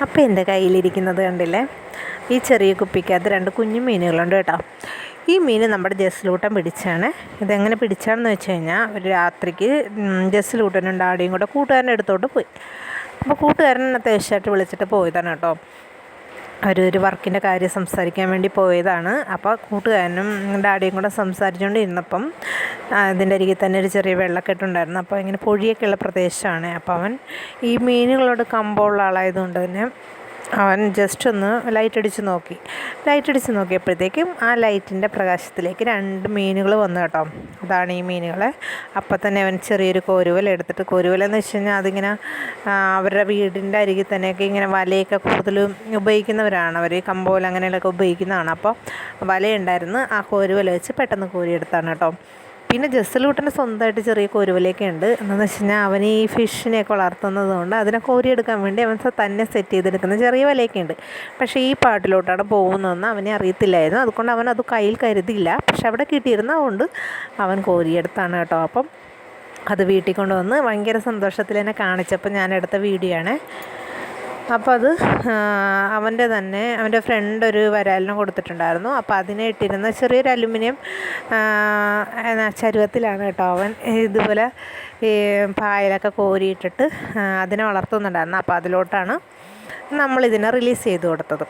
അപ്പോൾ എൻ്റെ കയ്യിലിരിക്കുന്നത് കണ്ടില്ലേ, ഈ ചെറിയ കുപ്പിക്കകത്ത് 2 കുഞ്ഞു മീനുകളുണ്ട് കേട്ടോ. ഈ മീൻ നമ്മുടെ ജസ്ലൂട്ടൻ പിടിച്ചാണ്. ഇതെങ്ങനെ പിടിച്ചാണെന്ന് വെച്ച് കഴിഞ്ഞാൽ, ഒരു രാത്രിക്ക് ജസ്ലൂട്ടനും ഡാഡിയും കൂടെ കൂട്ടുകാരൻ്റെ അടുത്തോട്ട് പോയി. അപ്പോൾ കൂട്ടുകാരൻ അത്യാവശ്യമായിട്ട് വിളിച്ചിട്ട് പോയതാണ് കേട്ടോ. ഒരു വർക്കിൻ്റെ കാര്യം സംസാരിക്കാൻ വേണ്ടി പോയതാണ്. അപ്പോൾ കൂട്ടുകാരനും ഡാഡിയും കൂടെ സംസാരിച്ചുകൊണ്ടിരുന്നപ്പം അതിൻ്റെ അരികിൽ തന്നെ ഒരു ചെറിയ വെള്ളക്കെട്ടുണ്ടായിരുന്നു. അപ്പോൾ ഇങ്ങനെ പൊഴിയൊക്കെയുള്ള പ്രദേശമാണ്. അപ്പോൾ അവൻ ഈ മീനുകളോട് കമ്പമുള്ള ആളായതുകൊണ്ട് തന്നെ അവൻ ജസ്റ്റ് ഒന്ന് ലൈറ്റ് അടിച്ച് നോക്കിയപ്പോഴത്തേക്കും ആ ലൈറ്റിൻ്റെ പ്രകാശത്തിലേക്ക് 2 മീനുകൾ വന്നു കേട്ടോ. അതാണ് ഈ മീനുകൾ. അപ്പം തന്നെ അവൻ ചെറിയൊരു കോരുവല എടുത്തിട്ട്, കോരുവലെന്ന് വെച്ച് കഴിഞ്ഞാൽ അതിങ്ങനെ അവരുടെ വീടിൻ്റെ അരികിൽ തന്നെയൊക്കെ ഇങ്ങനെ വലയൊക്കെ കൂടുതലും ഉപയോഗിക്കുന്നവരാണ് അവർ. കമ്പോല അങ്ങനെയൊക്കെ ഉപയോഗിക്കുന്നതാണ്. അപ്പോൾ വലയുണ്ടായിരുന്നു. ആ കോരുവല വെച്ച് പെട്ടെന്ന് കോരിയെടുത്താണ് കേട്ടോ. പിന്നെ ജസ്ലൂട്ടന് സ്വന്തമായിട്ട് ചെറിയ കോരുവലയൊക്കെ ഉണ്ട്. എന്താണെന്ന് വെച്ച് കഴിഞ്ഞാൽ അവൻ ഈ ഫിഷിനെയൊക്കെ വളർത്തുന്നത് കൊണ്ട് അതിനെ കോരിയെടുക്കാൻ വേണ്ടി അവൻ തന്നെ സെറ്റ് ചെയ്തെടുക്കുന്ന ചെറിയ വലയൊക്കെ ഉണ്ട്. പക്ഷേ ഈ പാട്ടിലോട്ടാണ് പോകുന്നതെന്ന് അവനെ അറിയത്തില്ലായിരുന്നു. അതുകൊണ്ട് അവൻ അത് കയ്യിൽ കരുതിയില്ല. പക്ഷെ അവിടെ കിട്ടിയിരുന്നതുകൊണ്ട് അവൻ കോരിയെടുത്താണ് കേട്ടോ. അപ്പം അത് വീട്ടിൽ കൊണ്ടുവന്ന് ഭയങ്കര സന്തോഷത്തിൽ എന്നെ കാണിച്ചപ്പോൾ ഞാൻ എടുത്ത വീഡിയോ ആണ്. അപ്പോൾ അത് അവൻ്റെ ഫ്രണ്ട് ഒരു വരാലിനെ കൊടുത്തിട്ടുണ്ടായിരുന്നു. അപ്പോൾ അതിനെ ഇട്ടിരുന്ന ചെറിയൊരു അലുമിനിയം ചരുവത്തിലാണ് കേട്ടോ അവൻ ഇതുപോലെ ഈ പായലൊക്കെ കോരിയിട്ടിട്ട് അതിനെ വളർത്തുന്നുണ്ടായിരുന്നു. അപ്പോൾ അതിലോട്ടാണ് നമ്മളിതിനെ റിലീസ് ചെയ്ത് കൊടുത്തത്.